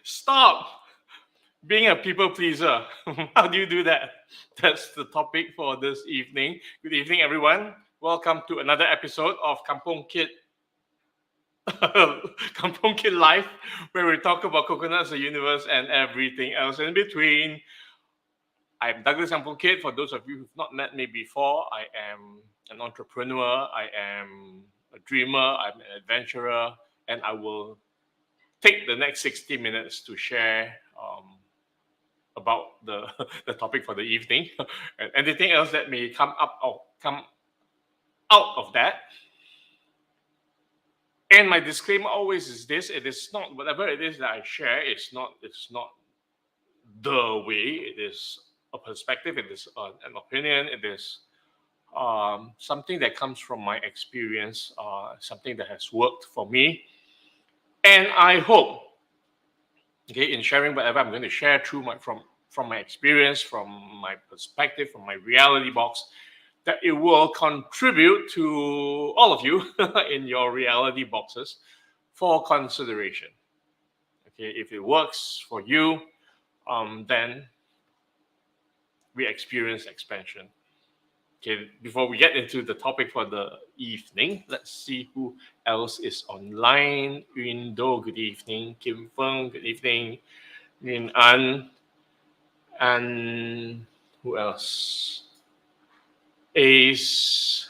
Stop being a people pleaser. How do you do that? That's the topic for this evening. Good evening, everyone. Welcome to another episode of Kampong Kid Kampong Kid Life, where we talk about coconuts, the universe, and everything else in between. I'm Douglas Kampong Kid. For those of you who've not met me before, I am an entrepreneur, I am a dreamer, I'm an adventurer, and I will take the next 60 minutes to share about the topic for the evening and anything else that may come out of that. And my disclaimer always is this: it is not whatever it is that I share. It's not the way. It is a perspective. It is an opinion. It is something that comes from my experience. Something that has worked for me. And I hope, in sharing whatever I'm going to share through from my experience, from my perspective, from my reality box, that it will contribute to all of you in your reality boxes for consideration. Okay, if it works for you, then we experience expansion. Okay, before we get into the topic for the evening, let's see who else is online. Yun Do, good evening. Kim Feng, good evening. Min An, and who else? Ace.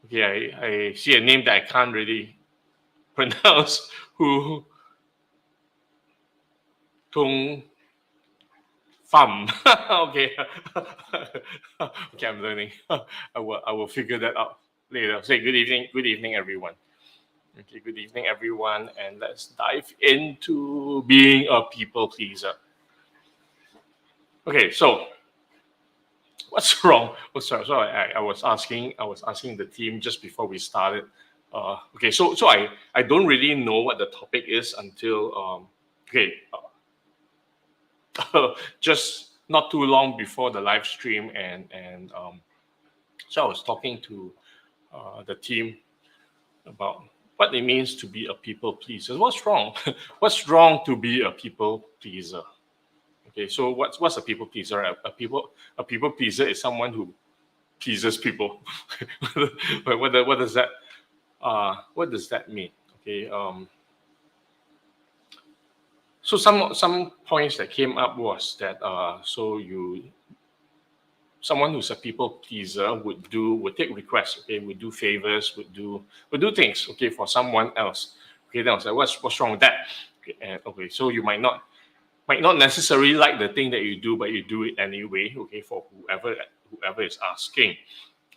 Okay, I see a name that I can't really pronounce. Who? Tung Pham. Okay. Okay, I'm learning. I will figure that out later. Say good evening, everyone. Okay, good evening, everyone, and let's dive into being a people pleaser. Okay, so what's wrong? Oh, sorry. I was asking the team just before we started. Okay, so I don't really know what the topic is until just not too long before the live stream, and so I was talking to the team about what it means to be a people pleaser. What's wrong? What's wrong to be a people pleaser? Okay, so what's a people pleaser? A people pleaser is someone who pleases people. But what does that mean? Okay, so some points that came up was that someone who's a people pleaser would take requests, okay, would do favors, would do things, okay, for someone else. Okay, then I was like, what's wrong with that? Okay, so you might not necessarily like the thing that you do, but you do it anyway, okay, for whoever is asking.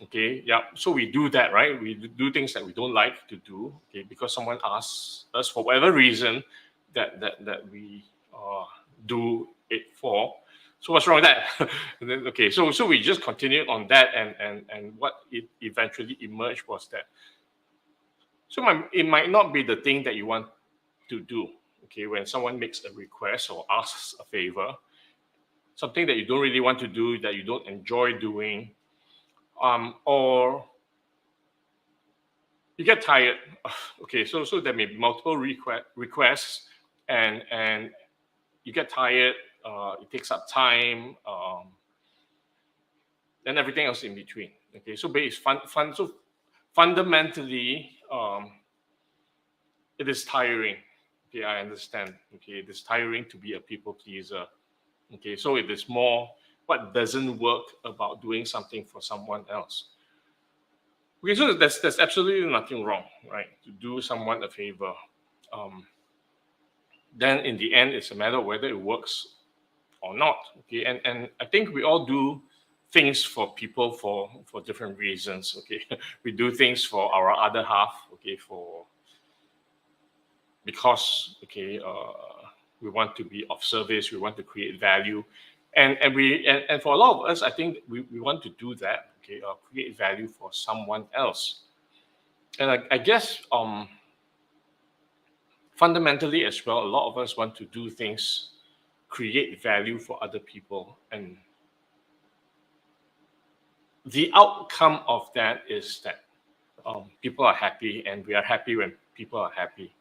Okay, yeah, so we do that, right? We do things that we don't like to do, okay, because someone asks us for whatever reason that we do it for. So what's wrong with that? And then, okay, so we just continued on that, and what it eventually emerged was that it might not be the thing that you want to do. Okay, when someone makes a request or asks a favor, something that you don't really want to do, that you don't enjoy doing, or you get tired. Okay, so there may be multiple requests, and you get tired. It takes up time, and everything else in between. Okay, so so fundamentally, it is tiring. Okay, I understand. Okay, it is tiring to be a people pleaser. Okay, so it is more what doesn't work about doing something for someone else. Okay, so there's absolutely nothing wrong, right? To do someone a favor. Then in the end, it's a matter of whether it works or not. Okay, and I think we all do things for people for different reasons. Okay, we do things for our other half. Okay, because we want to be of service, we want to create value, and for a lot of us, I think we want to do that. Okay, create value for someone else, and I guess fundamentally as well, a lot of us want to do things, create value for other people, and the outcome of that is that people are happy, and we are happy when people are happy.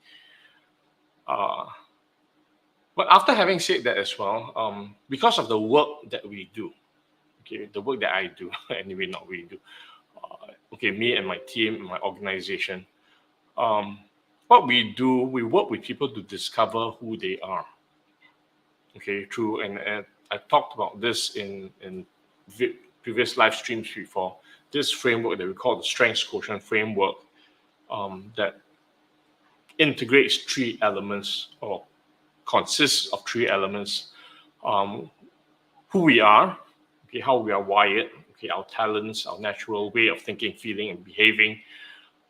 But after having said that as well, because of the work that we do, okay, the work that I do, anyway, not we do, okay, me and my team and my organization, what we do, we work with people to discover who they are. Okay, true, and I talked about this in previous live streams before. This framework that we call the Strengths Quotient framework, that integrates three elements or consists of three elements: who we are, okay, how we are wired, okay, our talents, our natural way of thinking, feeling, and behaving,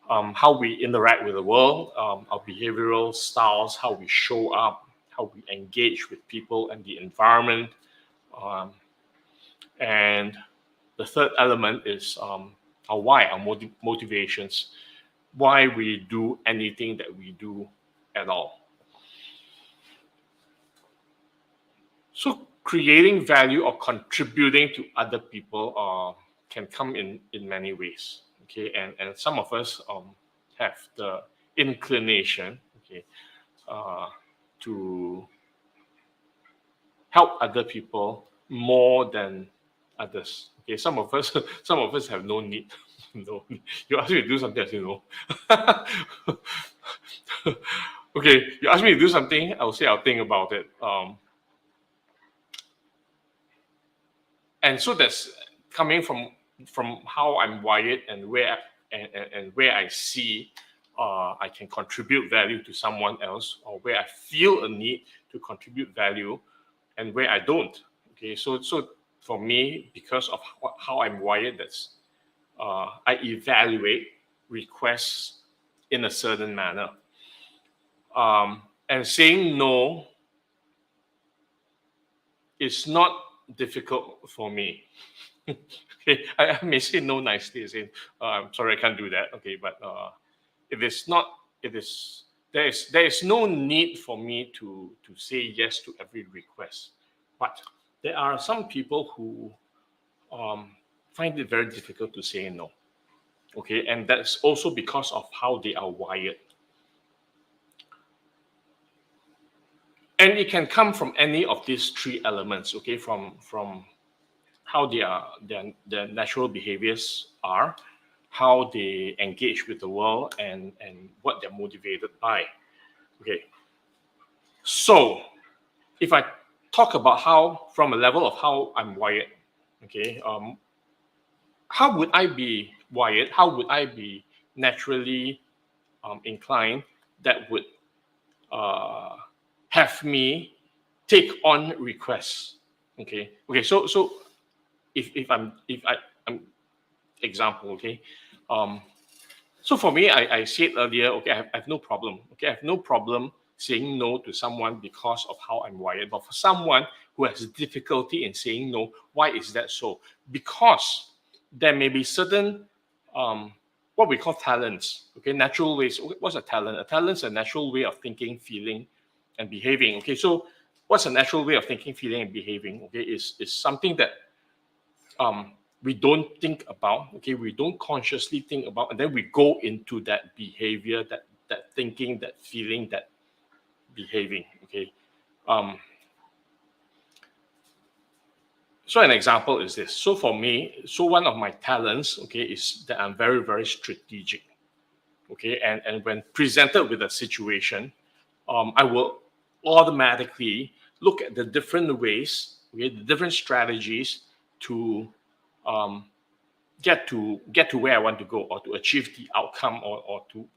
how we interact with the world, our behavioral styles, how we show up, how we engage with people and the environment, and the third element is our why, our motivations, why we do anything that we do at all. So creating value or contributing to other people can come in many ways. Okay, and some of us have the inclination, okay, to help other people more than others. Okay, some of us have no need. No, you ask me to do something, I say no. Okay, you ask me to do something, I'll say I'll think about it. And so that's coming from how I'm wired and where I see I can contribute value to someone else, or where I feel a need to contribute value, and where I don't. Okay, so for me, because of how I'm wired, that's I evaluate requests in a certain manner, and saying no is not difficult for me. Okay, I may say no nicely, saying I'm sorry, I can't do that. Okay, but there is no need for me to say yes to every request. But there are some people who find it very difficult to say no. Okay, and that's also because of how they are wired. And it can come from any of these three elements. Okay, from how their natural behaviors are, how they engage with the world, and what they're motivated by. Okay, so if I talk about how, from a level of how I'm wired, okay, how would I be wired? How would I be naturally inclined that would have me take on requests? Okay, so if I'm example, okay, so for me, I said earlier, okay, I have no problem. Okay, I have no problem saying no to someone because of how I'm wired. But for someone who has difficulty in saying no, why is that so? Because there may be certain what we call talents. Okay, natural ways. What's a talent? A talent is a natural way of thinking, feeling, and behaving. Okay, so what's a natural way of thinking, feeling, and behaving? Okay, is something that we don't think about. Okay, we don't consciously think about, and then we go into that behavior, that thinking, that feeling, that behaving. Okay, so an example is this. So for me, so one of my talents, okay, is that I'm very, very strategic. Okay, and when presented with a situation, I will automatically look at the different ways, okay, the different strategies to get to where I want to go, or to achieve the outcome, or to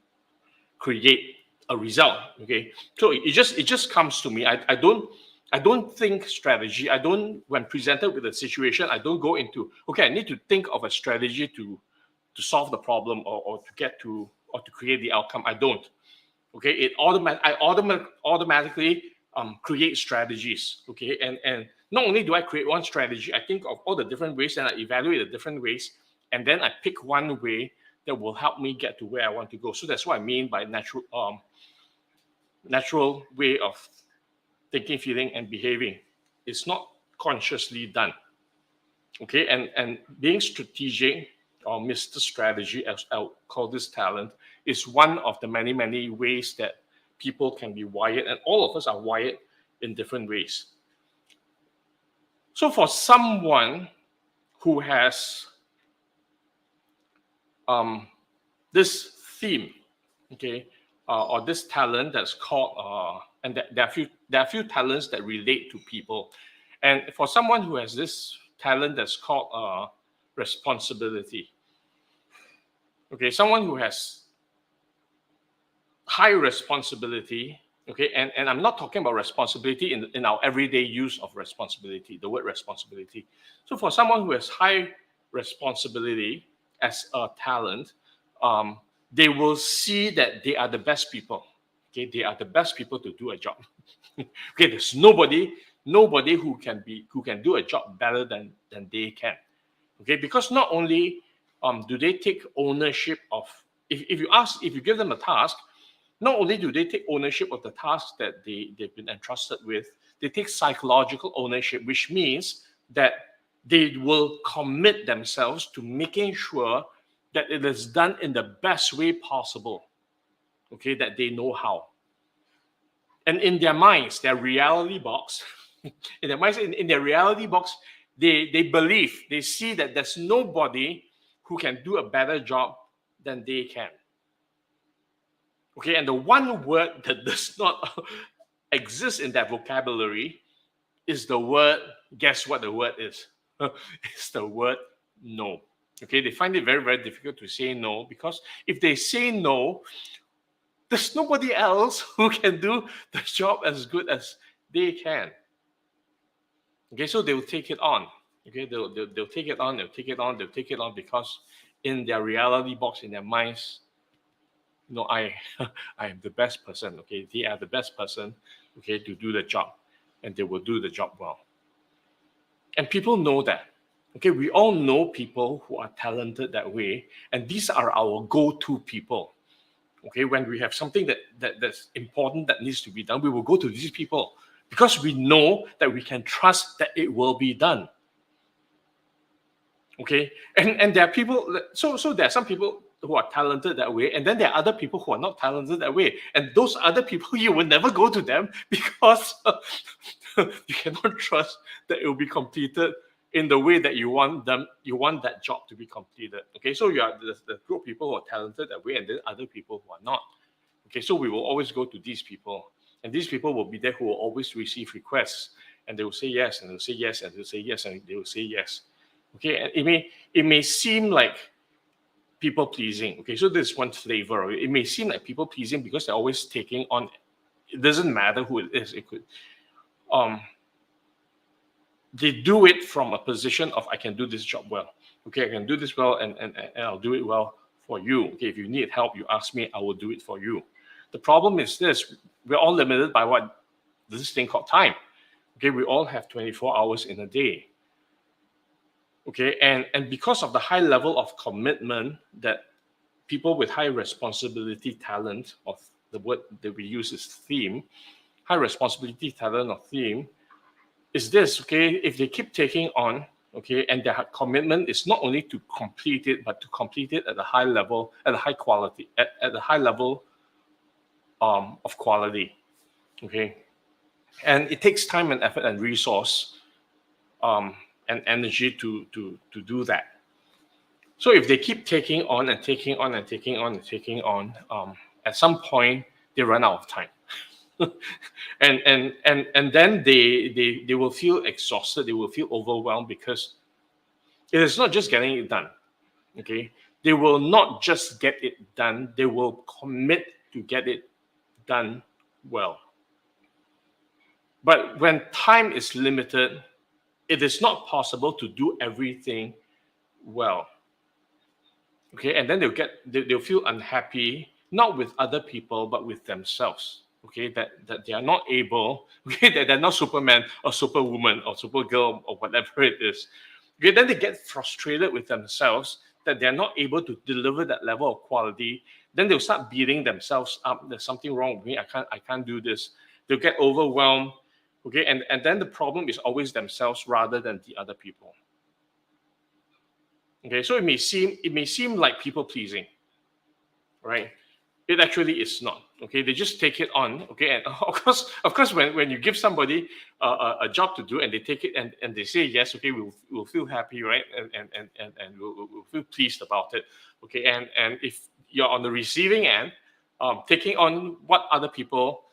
create a result. Okay, so it just comes to me. I don't think strategy. I don't, when presented with a situation, I don't go into, okay, I need to think of a strategy to solve the problem, or to get to, or to create the outcome. I don't. Okay, I automatically create strategies. Okay, and not only do I create one strategy, I think of all the different ways, and I evaluate the different ways, and then I pick one way that will help me get to where I want to go. So that's what I mean by natural way of thinking, feeling, and behaving. It's not consciously done. Okay, and being strategic, or Mr. Strategy, as I'll call this talent, is one of the many ways that people can be wired, and all of us are wired in different ways. So for someone who has this theme, okay, or this talent that's called, and there are few talents that relate to people, and for someone who has this talent that's called responsibility, okay, someone who has high responsibility, okay, and I'm not talking about responsibility in our everyday use of responsibility, the word responsibility. So for someone who has high responsibility as a talent, they will see that they are the best people. Okay, they are the best people to do a job. Okay, there's nobody who can do a job better than they can. Okay, because not only do they take ownership of, if you give them a task, not only do they take ownership of the task that they've been entrusted with, they take psychological ownership, which means that they will commit themselves to making sure that it is done in the best way possible, okay, that they know how. And in their minds, their reality box, in their minds, in their reality box, they believe, they see that there's nobody who can do a better job than they can. Okay, and the one word that does not exist in that vocabulary is the word, guess what the word is? It's the word no. Okay, they find it very, very difficult to say no, because if they say no, there's nobody else who can do the job as good as they can. Okay, so they will take it on. Okay, they'll take it on, they'll take it on, they'll take it on, because in their reality box, in their minds, no, I am the best person. Okay, they are the best person, okay, to do the job, and they will do the job well. And people know that. Okay, we all know people who are talented that way, and these are our go-to people. Okay, when we have something that's important that needs to be done, we will go to these people because we know that we can trust that it will be done. Okay, and there are people, so there are some people who are talented that way, and then there are other people who are not talented that way, and those other people, you will never go to them because you cannot trust that it will be completed in the way that you want that job to be completed. Okay, so you are the group of people who are talented that way, and then other people who are not. Okay, so we will always go to these people, and these people will be there who will always receive requests, and they will say yes, and they'll say yes, and they'll say yes, and they will say yes. Okay, and it may seem like people pleasing. Okay, so there's one flavor. It may seem like people pleasing because they're always taking on. It doesn't matter who it is. It could, they do it from a position of, I can do this job well. Okay, I can do this well, and I'll do it well for you. Okay, if you need help, you ask me, I will do it for you. The problem is this: we're all limited by what this thing called time. Okay, we all have 24 hours in a day. Okay, and because of the high level of commitment that people with high responsibility talent, of the word that we use is theme, high responsibility talent or theme, is this, okay, if they keep taking on, okay, and their commitment is not only to complete it, but to complete it at a high level, at a high quality, at a high level of quality, okay, and it takes time and effort and resource and energy to do that. So if they keep taking on and taking on and taking on and taking on, at some point they run out of time. and then they will feel exhausted, they will feel overwhelmed, because it is not just getting it done. Okay, they will not just get it done, they will commit to get it done well. But when time is limited, it is not possible to do everything well. Okay, and then they'll feel unhappy, not with other people, but with themselves. Okay, that they are not able, okay, that they're not Superman or Superwoman or Supergirl or whatever it is. Okay, then they get frustrated with themselves that they're not able to deliver that level of quality. Then they'll start beating themselves up. There's something wrong with me. I can't do this. They'll get overwhelmed. Okay, and then the problem is always themselves rather than the other people. Okay, so it may seem like people pleasing, right? It actually is not. Okay, they just take it on. Okay, and of course, when you give somebody a job to do and they take it and they say yes, okay, we'll feel happy, right? And we'll feel pleased about it. Okay, and if you're on the receiving end, taking on what other people,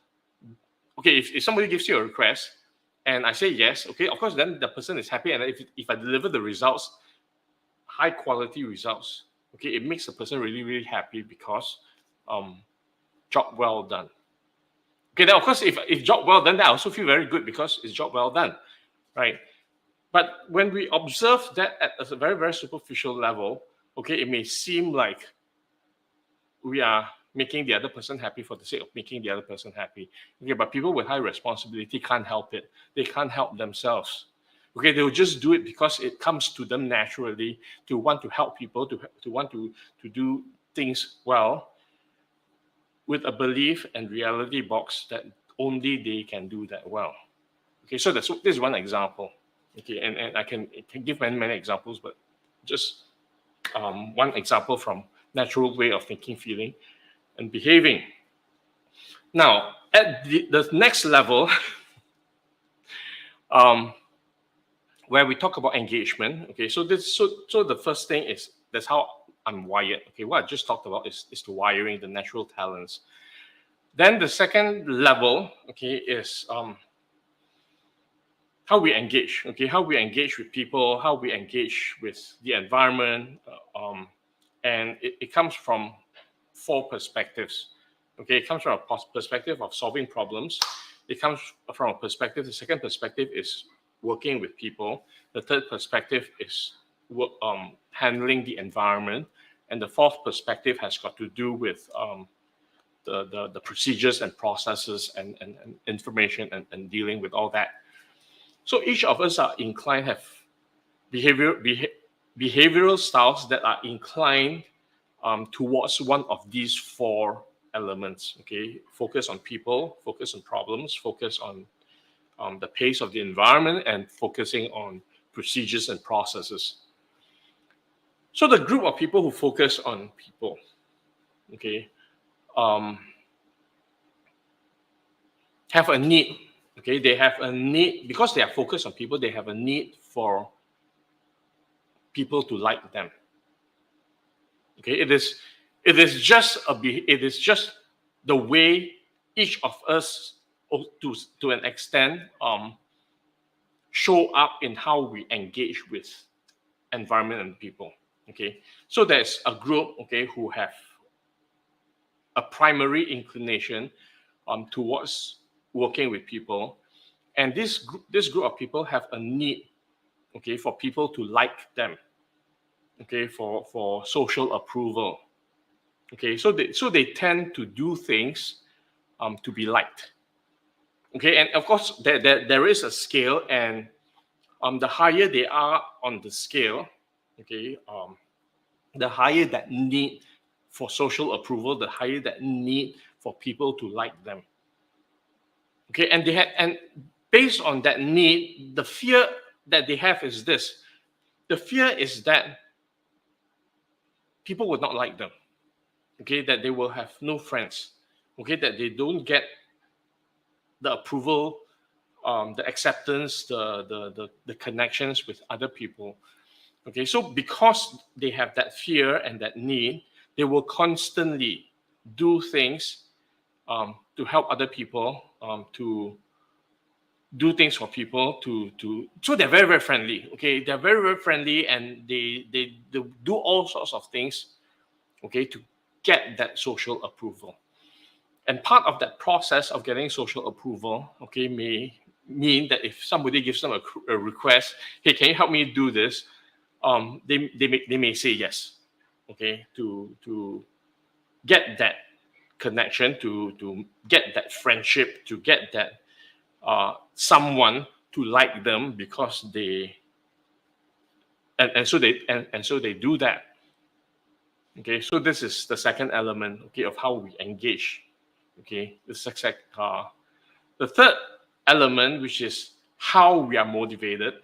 okay, if somebody gives you a request and I say yes, okay, of course, then the person is happy, and if I deliver the results, high quality results, okay, it makes the person really, really happy because job well done. Okay, then of course, if job well done, then I also feel very good because it's job well done, right? But when we observe that at a very, very superficial level, okay, it may seem like we are making the other person happy for the sake of making the other person happy. Okay, but people with high responsibility can't help it. They can't help themselves. Okay, they'll just do it because it comes to them naturally to want to help people, to want to do things well, with a belief and reality box that only they can do that well. Okay, so this is one example. Okay, and I can give many examples, but just one example from natural way of thinking, feeling, and behaving. Now, at the next level, where we talk about engagement. Okay, so the first thing is that's how I'm wired. Okay, what I just talked about is the wiring, the natural talents. Then the second level, okay, is how we engage. Okay, how we engage with people, how we engage with the environment, and it comes from 4 perspectives. Okay, it comes from a perspective of solving problems. It comes from a perspective. The second perspective is working with people. The third perspective is handling the environment, and the fourth perspective has got to do with the procedures and processes and information and dealing with all that. So each of us are inclined, have behavioral styles that are inclined towards one of these 4 elements. Okay, focus on people, focus on problems, focus on the pace of the environment, and focusing on procedures and processes. So the group of people who focus on people, okay, have a need. Okay, they have a need because they are focused on people. They have a need for people to like them. Okay, it is just the way each of us, to an extent, show up in how we engage with environment and people. Okay, so there's a group, okay, who have a primary inclination towards working with people, and this group of people have a need, okay, for people to like them, okay, for social approval. Okay, so they tend to do things to be liked. Okay, and of course there is a scale, and the higher they are on the scale, okay, the higher that need for social approval, the higher that need for people to like them. Okay, and based on that need, the fear that they have is this. The fear is that people will not like them. Okay, that they will have no friends. Okay, that they don't get the approval, the acceptance, the connections with other people. Okay, so because they have that fear and that need, they will constantly do things to help other people, to do things for people, so they're very, very friendly. Okay, they're very, very friendly, and they do all sorts of things, okay, to get that social approval. And part of that process of getting social approval, okay, may mean that if somebody gives them a request, hey, can you help me do this? They may say yes, okay, to get that connection, to get that friendship, to get that someone to like them, because they and so they do that. Okay, so this is the second element, okay, of how we engage. Okay, the third element, which is how we are motivated.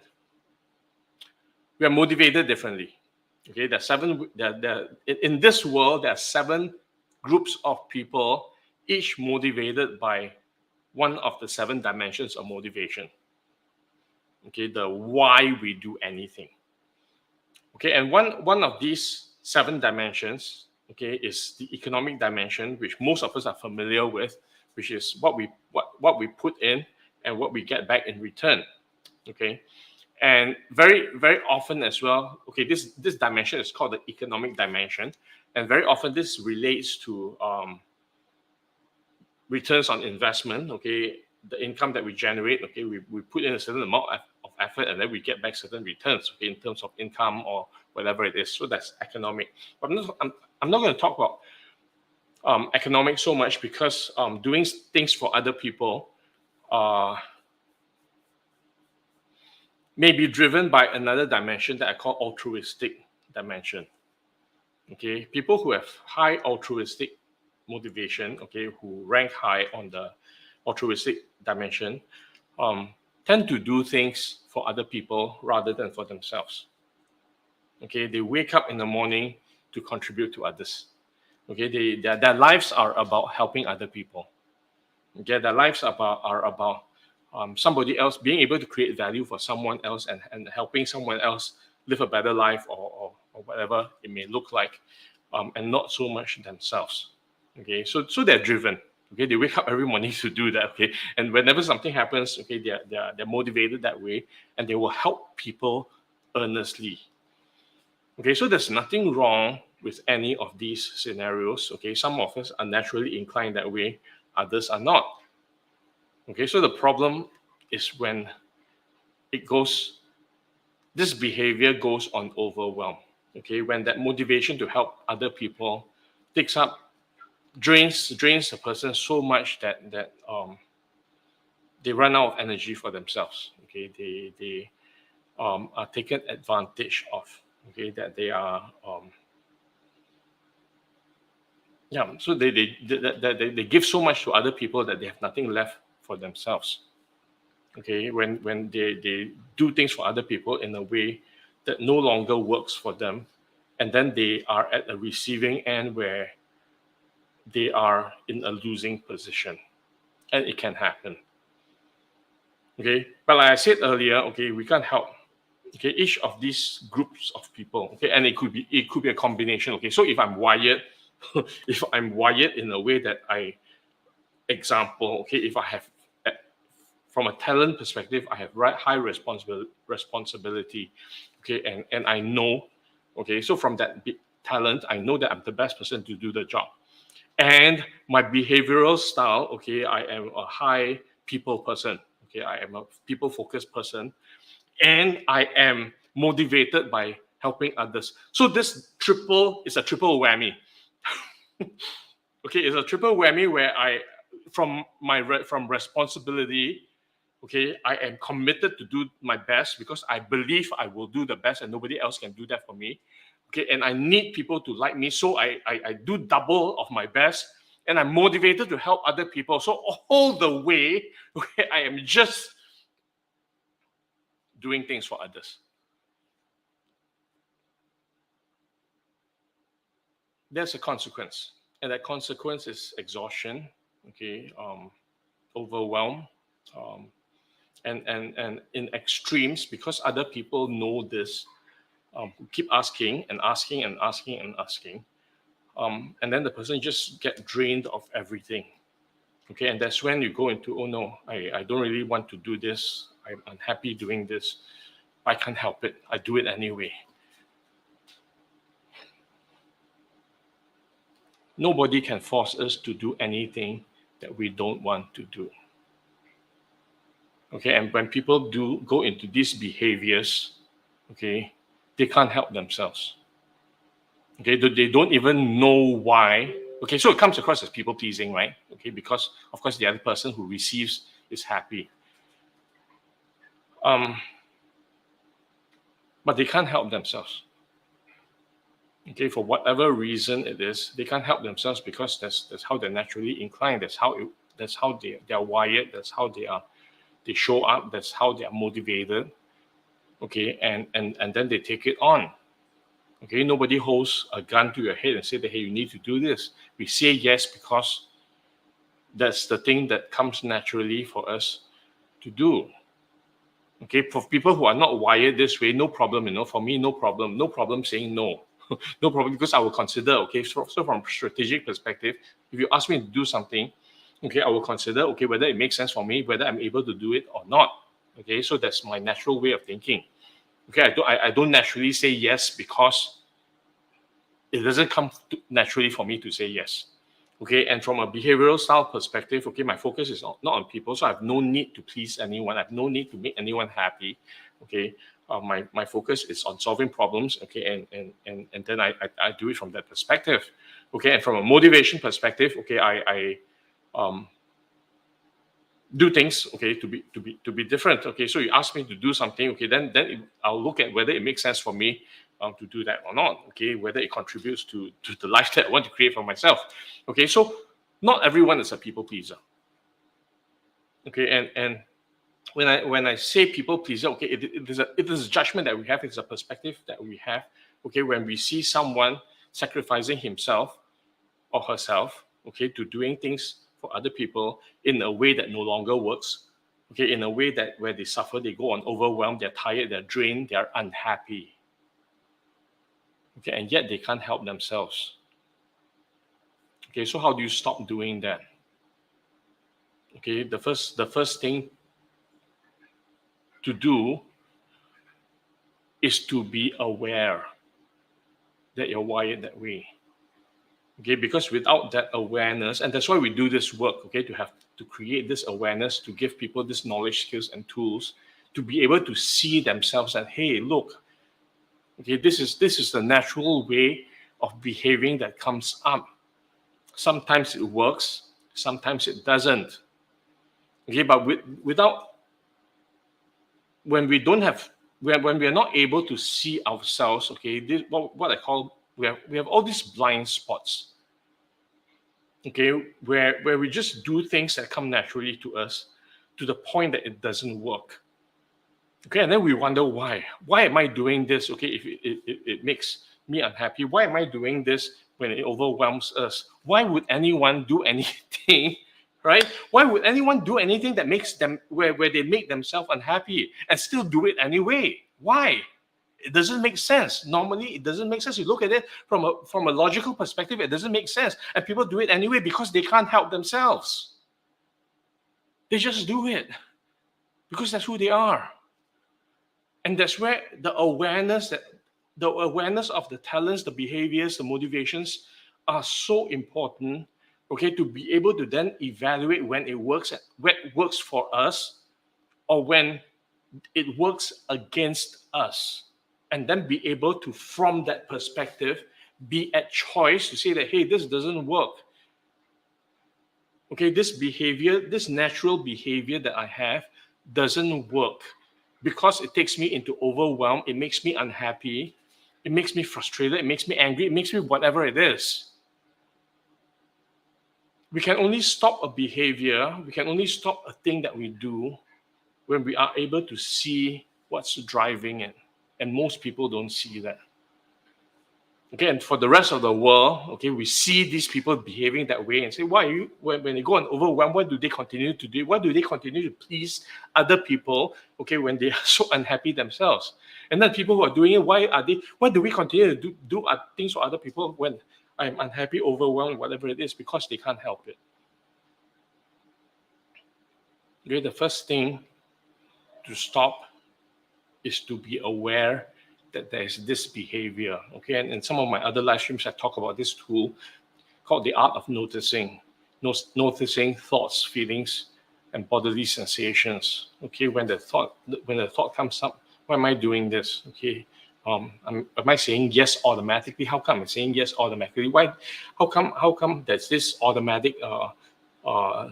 We are motivated differently. Okay, in this world there are 7 groups of people, each motivated by one of the 7 dimensions of motivation. Okay, the why we do anything. Okay, and one of these 7 dimensions, okay, is the economic dimension, which most of us are familiar with, which is what we put in and what we get back in return. Okay, and very, very often as well, okay, this dimension is called the economic dimension, and very often this relates to returns on investment. Okay, the income that we generate, okay, we put in a certain amount of effort and then we get back certain returns, okay, in terms of income or whatever it is. So that's economic. But I'm not going to talk about economics so much, because doing things for other people may be driven by another dimension that I call altruistic dimension. Okay, people who have high altruistic motivation, okay, who rank high on the altruistic dimension, tend to do things for other people rather than for themselves. Okay, they wake up in the morning to contribute to others. Okay, their lives are about helping other people. Okay, their lives are about somebody else, being able to create value for someone else, and helping someone else live a better life, or whatever it may look like, and not so much themselves. Okay, so they're driven. Okay, they wake up every morning to do that. Okay, and whenever something happens, okay, they're motivated that way, and they will help people earnestly. Okay, so there's nothing wrong with any of these scenarios. Okay, some of us are naturally inclined that way, others are not. Okay, so the problem is when this behavior goes on overwhelm. Okay, when that motivation to help other people drains the person so much that they run out of energy for themselves. Okay, they are taken advantage of. Okay, that they are so they give so much to other people that they have nothing left for themselves. Okay, when they do things for other people in a way that no longer works for them, and then they are at a receiving end where they are in a losing position, and it can happen. Okay, but like I said earlier, okay, we can't help. Okay, each of these groups of people, okay, and it could be a combination. Okay, so if I'm wired, if I'm wired in a way that okay, if I have, from a talent perspective, I have high responsibility, okay, and I know, okay, so from that talent, I know that I'm the best person to do the job, and my behavioral style, okay, I am a high people person, okay, I am a people-focused person, and I am motivated by helping others. So this is a triple whammy. Okay, it's a triple whammy where from responsibility, okay, I am committed to do my best because I believe I will do the best and nobody else can do that for me. Okay, and I need people to like me, so I do double of my best, and I'm motivated to help other people. So all the way, okay, I am just doing things for others. There's a consequence, and that consequence is exhaustion, okay, overwhelm, and in extremes, because other people know this, who keep asking and asking and asking and asking, and then the person just get drained of everything. Okay, and that's when you go into, oh no, I don't really want to do this. I'm unhappy doing this. I can't help it. I do it anyway. Nobody can force us to do anything that we don't want to do. Okay, and when people do go into these behaviors, okay, they can't help themselves. Okay, they don't even know why. Okay, so it comes across as people pleasing, right? Okay, because of course the other person who receives is happy. But they can't help themselves. Okay, for whatever reason it is, they can't help themselves because that's how they're naturally inclined. That's how they're wired. That's how they show up. That's how they are motivated. Okay, and then they take it on. Okay, nobody holds a gun to your head and say that, hey, you need to do this. We say yes because that's the thing that comes naturally for us to do. Okay, for people who are not wired this way, no problem, for me, no problem saying no. No problem, because I will consider, okay, so from a strategic perspective, if you ask me to do something, okay, I will consider, okay, whether it makes sense for me, whether I'm able to do it or not. Okay, so that's my natural way of thinking. Okay, I don't naturally say yes because it doesn't come naturally for me to say yes. Okay, and from a behavioral style perspective, okay, my focus is not on people, so I have no need to please anyone. I have no need to make anyone happy. Okay, my focus is on solving problems. Okay, and then I do it from that perspective. Okay, and from a motivation perspective, okay, I do things, okay, to be different. Okay, so you ask me to do something, okay, then I'll look at whether it makes sense for me to do that or not. Okay, whether it contributes to the life that I want to create for myself. Okay, so not everyone is a people pleaser. Okay, and when I say people pleaser, okay, it is a judgment that we have. It's a perspective that we have. Okay, when we see someone sacrificing himself or herself, okay, to doing things for other people in a way that no longer works, okay, in a way that where they suffer, they go on overwhelmed, they're tired, they're drained, they're unhappy. Okay, and yet they can't help themselves. Okay, so how do you stop doing that? Okay, the first thing to do is to be aware that you're wired that way. Okay, because without that awareness, and that's why we do this work, okay, to create this awareness, to give people this knowledge, skills, and tools to be able to see themselves and, hey, look, okay, this is the natural way of behaving that comes up. Sometimes it works, sometimes it doesn't. Okay, but without, when we don't have, when we are not able to see ourselves, okay, this what I call, we have all these blind spots. Okay, where we just do things that come naturally to us to the point that it doesn't work. Okay, and then we wonder why. Why am I doing this? Okay, if it makes me unhappy, why am I doing this when it overwhelms us? Why would anyone do anything, right? Why would anyone do anything that makes them, where they make themselves unhappy and still do it anyway? Why? It doesn't make sense. Normally, it doesn't make sense. You look at it from a logical perspective, it doesn't make sense. And people do it anyway because they can't help themselves. They just do it because that's who they are. And that's where the awareness of the talents, the behaviors, the motivations are so important, okay, to be able to then evaluate when it works for us or when it works against us. And then be able to, from that perspective, be at choice to say that, hey, this doesn't work. Okay, this behavior, this natural behavior that I have doesn't work because it takes me into overwhelm. It makes me unhappy. It makes me frustrated. It makes me angry. It makes me whatever it is. We can only stop a behavior. We can only stop a thing that we do when we are able to see what's driving it. And most people don't see that. Okay, and for the rest of the world, okay, we see these people behaving that way and say, why are you, when they go on overwhelmed, why do they continue to do it? Why do they continue to please other people, okay, when they are so unhappy themselves? And then people who are doing it, why do we continue to do things for other people when I'm unhappy, overwhelmed, whatever it is, because they can't help it? Okay, the first thing to stop is to be aware that there is this behavior. Okay, and in some of my other live streams, I talk about this tool called the art of noticing. Noticing thoughts, feelings, and bodily sensations. Okay, when the thought comes up, why am I doing this? Okay, am I saying yes automatically? How come I'm saying yes automatically? Why? How come there's this automatic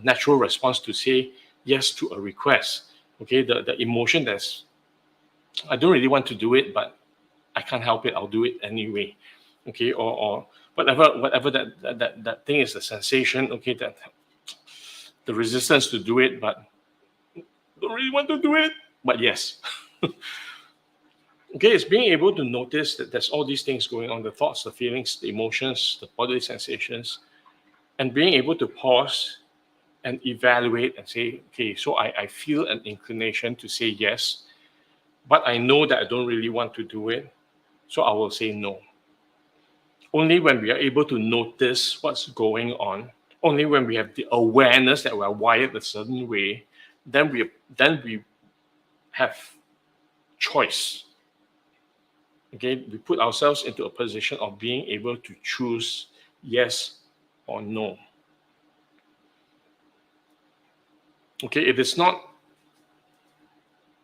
natural response to say yes to a request? Okay, the emotion that's, I don't really want to do it, but I can't help it. I'll do it anyway. Okay, or whatever that thing is, the sensation. Okay, that the resistance to do it, but don't really want to do it. But yes. Okay, it's being able to notice that there's all these things going on, the thoughts, the feelings, the emotions, the bodily sensations, and being able to pause and evaluate and say, okay, so I feel an inclination to say yes, but I know that I don't really want to do it, so I will say no. Only when we are able to notice what's going on, only when we have the awareness that we are wired a certain way, then we have choice. Okay, we put ourselves into a position of being able to choose yes or no. Okay, it is not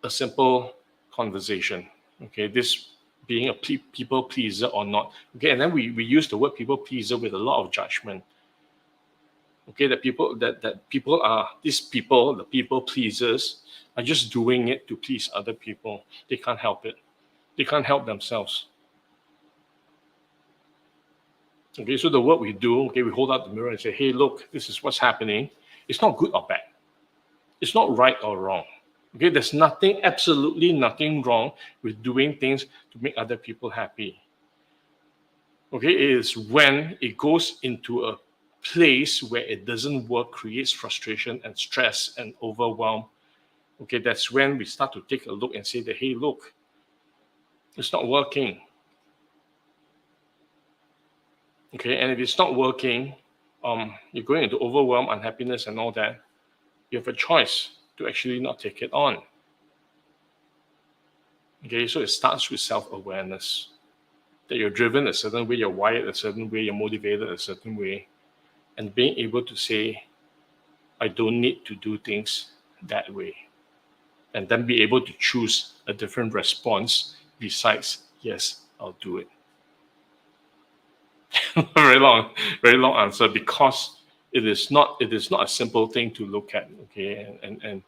a simple conversation. Okay, this being a people pleaser or not. Okay, and then we use the word people pleaser with a lot of judgment. Okay, that people are these people, the people pleasers, are just doing it to please other people. They can't help it. They can't help themselves. Okay, so the work we do, okay, we hold out the mirror and say, hey, look, this is what's happening. It's not good or bad. It's not right or wrong. Okay, there's nothing, absolutely nothing wrong with doing things to make other people happy. Okay, it is when it goes into a place where it doesn't work, creates frustration and stress and overwhelm. Okay, that's when we start to take a look and say that, hey, look, it's not working. Okay, and if it's not working, you're going into overwhelm, unhappiness, and all that. You have a choice to actually not take it on. Okay, so it starts with self-awareness. That you're driven a certain way, you're wired a certain way, you're motivated a certain way, and being able to say, I don't need to do things that way. And then be able to choose a different response besides, yes, I'll do it. very long answer, because it is not a simple thing to look at. Okay, and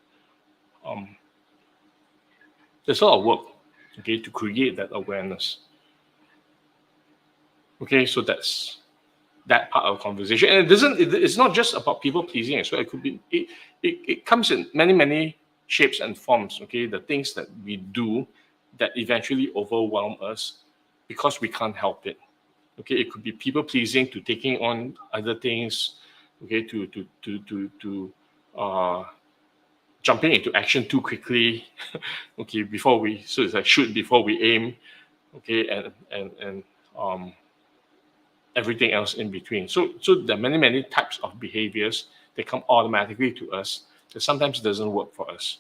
there's a lot of work, okay, to create that awareness. Okay, so that's that part of conversation, and it's not just about people pleasing as well. It could be it comes in many shapes and forms. Okay, the things that we do that eventually overwhelm us because we can't help it. Okay, it could be people pleasing to taking on other things. Okay, to jumping into action too quickly. Okay, it's like shoot before we aim. Okay, and everything else in between. So there are many types of behaviors that come automatically to us that sometimes doesn't work for us.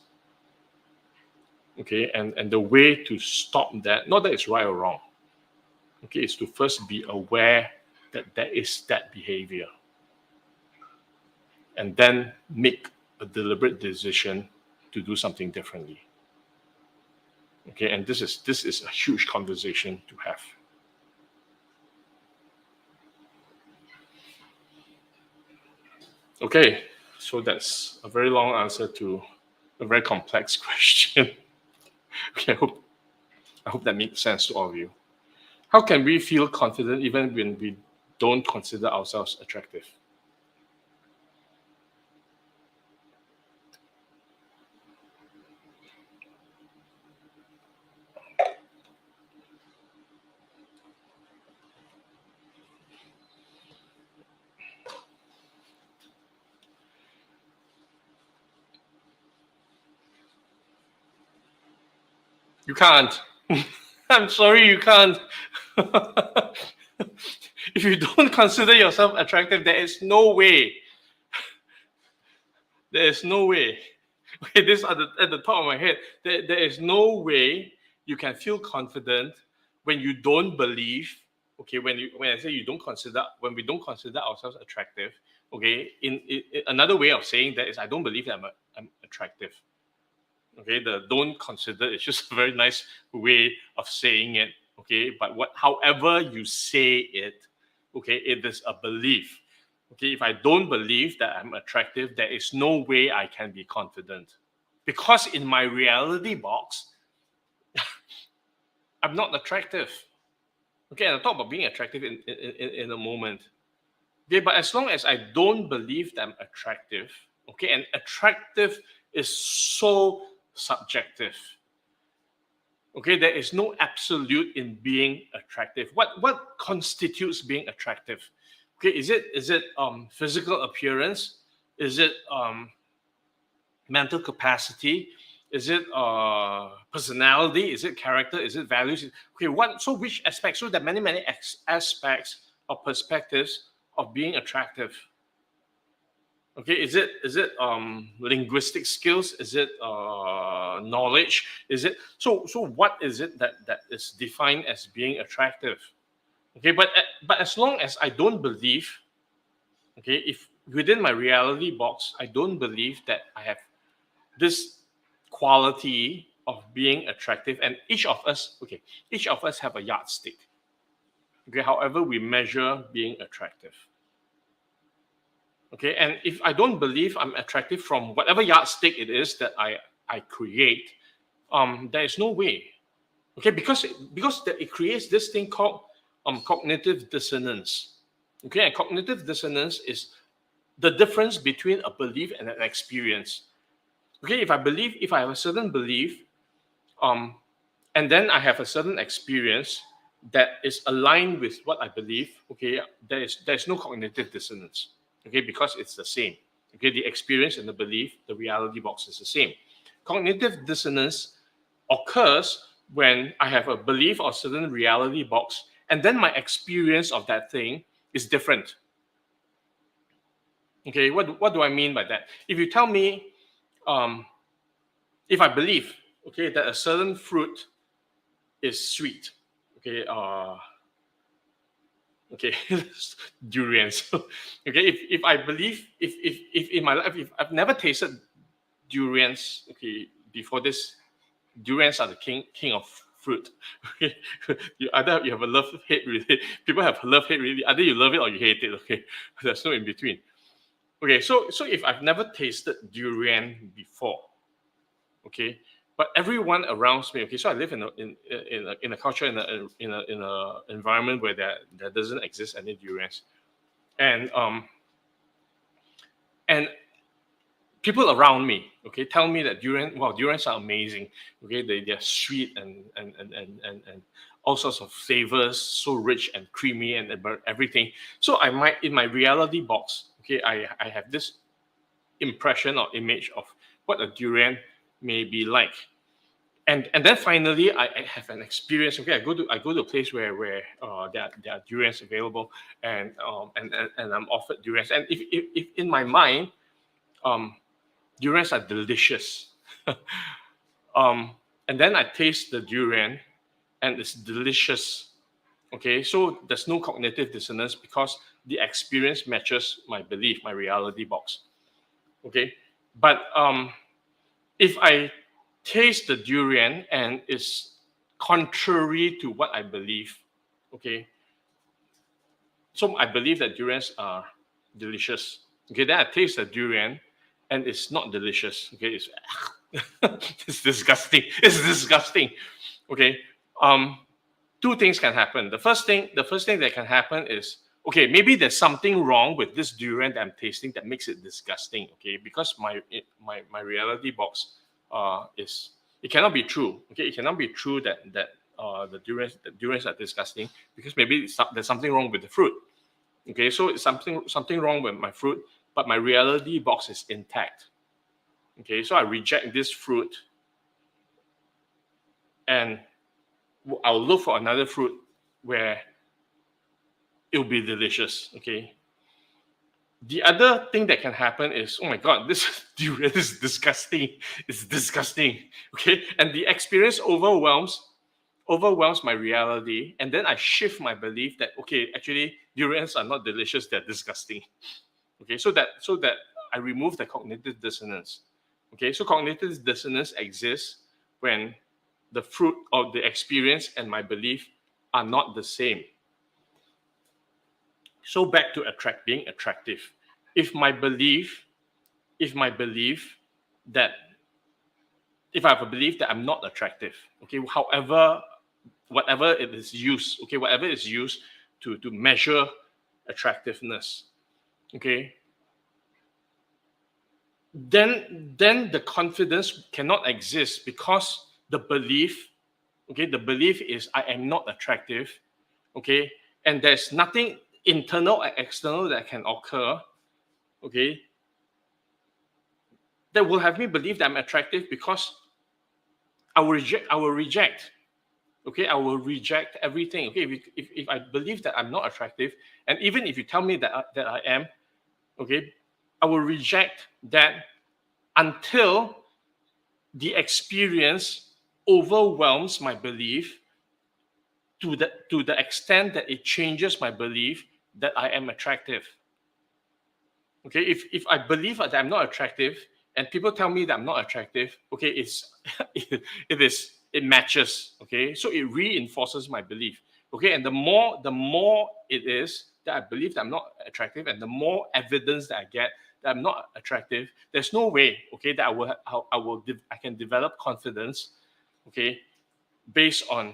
Okay, and the way to stop that, not that it's right or wrong, okay, is to first be aware that there is that behavior, and then make a deliberate decision to do something differently. Okay, and this is a huge conversation to have. Okay, so that's a very long answer to a very complex question. Okay, I hope that makes sense to all of you. How can we feel confident even when we don't consider ourselves attractive? You can't. I'm sorry, you can't. If you don't consider yourself attractive, there is no way. There is no way. Okay, this at the top of my head. There is no way you can feel confident when you don't believe. Okay, when I say you don't consider, when we don't consider ourselves attractive. Okay, in another way of saying that is, I don't believe that I'm attractive. Okay, the don't consider is just a very nice way of saying it. Okay, but however you say it, okay, it is a belief. Okay, if I don't believe that I'm attractive, there is no way I can be confident, because in my reality box, I'm not attractive. Okay, and I'll talk about being attractive in a moment. Okay, but as long as I don't believe that I'm attractive, okay, and attractive is so subjective. Okay, there is no absolute in being attractive. What constitutes being attractive? Okay, is it physical appearance? Is it mental capacity? Is it personality? Is it character? Is it values? Okay, so which aspects? So there are many aspects or perspectives of being attractive. Okay, is it linguistic skills? Is it knowledge? Is it so what is it that is defined as being attractive? Okay, but as long as I don't believe, okay, if within my reality box I don't believe that I have this quality of being attractive, and each of us have a yardstick. Okay, however we measure being attractive. Okay, and if I don't believe I'm attractive from whatever yardstick it is that I create, there is no way. Okay, because it creates this thing called cognitive dissonance. Okay, and cognitive dissonance is the difference between a belief and an experience. Okay, if I have a certain belief, and then I have a certain experience that is aligned with what I believe, okay, there's no cognitive dissonance. Okay, because it's the same. Okay, the experience and the belief, the reality box is the same. Cognitive dissonance occurs when I have a belief or certain reality box, and then my experience of that thing is different. Okay, what do I mean by that? If you tell me, if I believe, okay, that a certain fruit is sweet, okay, okay, durians. Okay, if I believe, if in my life, if I've never tasted durians, okay, before this, durians are the king of fruit. Okay, you have a love hate really. People have love hate really. Either you love it or you hate it. Okay, there's no in between. Okay, so if I've never tasted durian before, okay, but everyone around me, okay, so I live in a culture, in a environment where there doesn't exist any durians, and people around me, okay, tell me that durians are amazing. Okay, they're sweet and all sorts of flavors, so rich and creamy and everything. So I might, in my reality box, okay, I have this impression or image of what a durian may be like. And then finally I have an experience. Okay, I go to a place where there are durians available, and I'm offered durians. And if in my mind, durians are delicious. And then I taste the durian and it's delicious. Okay, so there's no cognitive dissonance because the experience matches my belief, my reality box. Okay, but if I taste the durian and it's contrary to what I believe, okay, so I believe that durians are delicious. Okay, then I taste the durian and it's not delicious. Okay, it's it's disgusting. It's disgusting. Okay, two things can happen. The first thing that can happen is, okay, maybe there's something wrong with this durian that I'm tasting that makes it disgusting. Okay, because my reality box is, it cannot be true. Okay, it cannot be true that the durians are disgusting, because maybe there's something wrong with the fruit. Okay, so it's something wrong with my fruit, but my reality box is intact. Okay, so I reject this fruit, and I'll look for another fruit where it'll be delicious. Okay. The other thing that can happen is, oh my God, this durian is disgusting. It's disgusting. Okay. And the experience overwhelms my reality. And then I shift my belief that, okay, actually durians are not delicious, they're disgusting. Okay. So that I remove the cognitive dissonance. Okay. So cognitive dissonance exists when the fruit of the experience and my belief are not the same. So back to being attractive. If I have a belief that I'm not attractive, okay, whatever it is used, okay, whatever is used to measure attractiveness, okay, then the confidence cannot exist, because the belief Okay, the belief is I am not attractive. Okay, and there's nothing internal or external that can occur. Okay, that will have me believe that I'm attractive, because I will reject. Okay, I will reject everything. Okay, if I believe that I'm not attractive, and even if you tell me that I am, okay, I will reject that until the experience overwhelms my belief to the extent that it changes my belief that I am attractive. Okay, if I believe that I'm not attractive and people tell me that I'm not attractive, okay, it matches. Okay, so it reinforces my belief. Okay, and the more it is that I believe that I'm not attractive, and the more evidence that I get that I'm not attractive, there's no way, okay, that I can develop confidence, okay, based on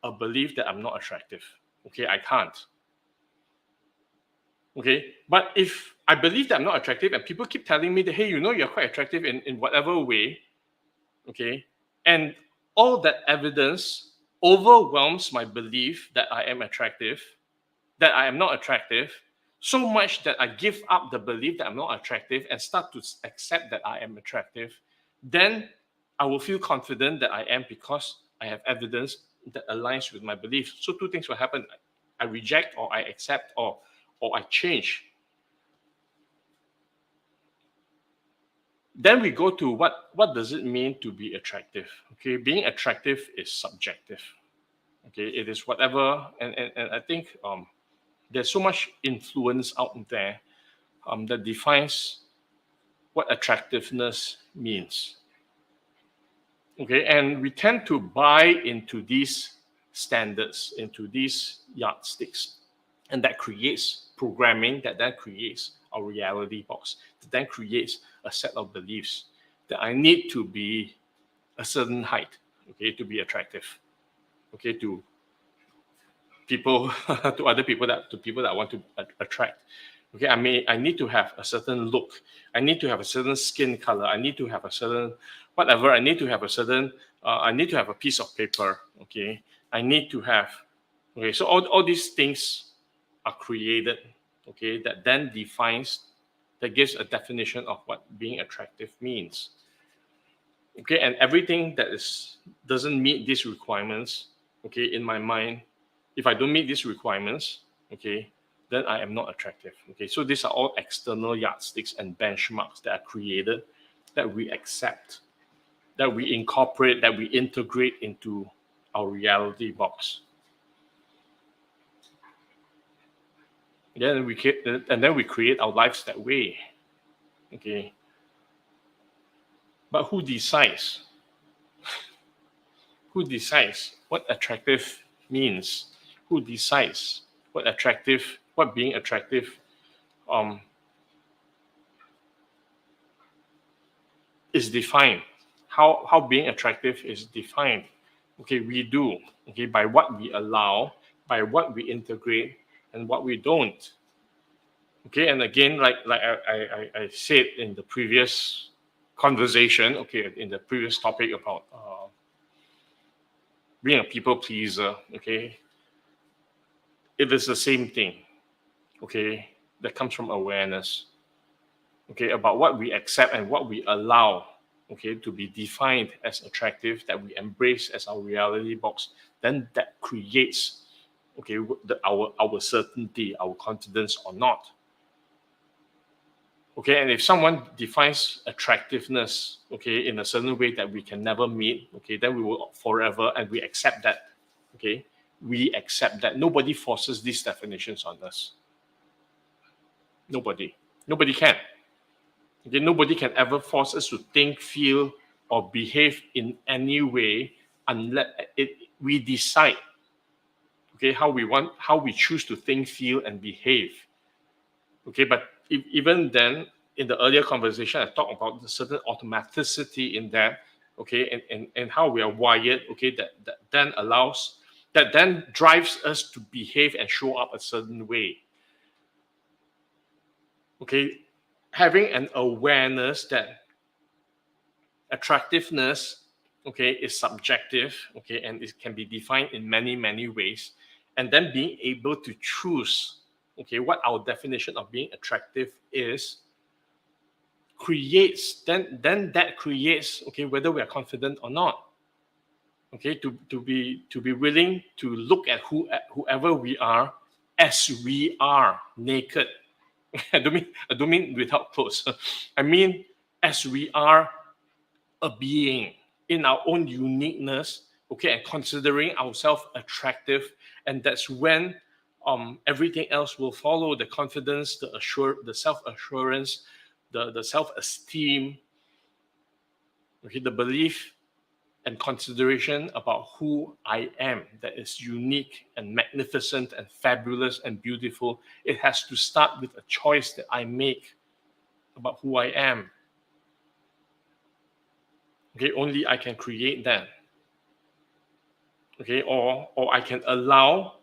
a belief that I'm not attractive. Okay, I can't. Okay, but if I believe that I'm not attractive and people keep telling me that, hey, you're quite attractive in whatever way, okay, and all that evidence overwhelms my belief that I am attractive, that I am not attractive, so much that I give up the belief that I'm not attractive and start to accept that I am attractive, then I will feel confident that I am, because I have evidence that aligns with my belief. So two things will happen. I reject, or I accept, or I change. Then we go to what does it mean to be attractive? Okay, being attractive is subjective. Okay, it is whatever, and I think there's so much influence out there that defines what attractiveness means. Okay, and we tend to buy into these standards, into these yardsticks, and that creates programming, that then creates a reality box, that then creates a set of beliefs that I need to be a certain height, okay, to be attractive, okay, to people, to other people, to people that I want to attract. Okay, I need to have a certain look. I need to have a certain skin color. I need to have a certain whatever. I need to have a certain. I need to have a piece of paper. Okay, I need to have. Okay, so all these things are created. Okay, that then defines, that gives a definition of what being attractive means. Okay, and everything that doesn't meet these requirements, okay, in my mind, if I don't meet these requirements, okay, then I am not attractive. Okay, so these are all external yardsticks and benchmarks that are created, that we accept, that we incorporate, that we integrate into our reality box. Then we create our lives that way. Okay, but who decides? Who decides what attractive means? Who decides what being attractive is defined? How being attractive is defined? Okay, we do. Okay, by what we allow, by what we integrate, and what we don't. Okay, and again, like I said in the previous conversation, okay, in the previous topic about being a people pleaser, okay, it is the same thing, okay, that comes from awareness, okay, about what we accept and what we allow, okay, to be defined as attractive, that we embrace as our reality box. Then that creates, okay, our certainty, our confidence or not. Okay, and if someone defines attractiveness, okay, in a certain way that we can never meet, okay, then we will forever, and we accept that. Okay, we accept that. Nobody forces these definitions on us. Nobody can. Okay, nobody can ever force us to think, feel, or behave in any way unless we decide. Okay, how we choose to think, feel, and behave. Okay, but even then, in the earlier conversation, I talked about the certain automaticity in that. Okay, and how we are wired. Okay, that then drives us to behave and show up a certain way. Okay, having an awareness that attractiveness okay, is subjective, okay, and it can be defined in many, many ways. And then being able to choose, okay, what our definition of being attractive is, creates, then that creates, okay, whether we are confident or not. Okay, to be willing to look at whoever we are as we are, naked. I don't mean without clothes. I mean as we are, a being in our own uniqueness, okay, and considering ourselves attractive, and that's when everything else will follow: the confidence, the self-assurance, the self-esteem, okay, the belief and consideration about who I am, that is unique and magnificent and fabulous and beautiful. It has to start with a choice that I make about who I am. Okay, only I can create that. Okay, or I can allow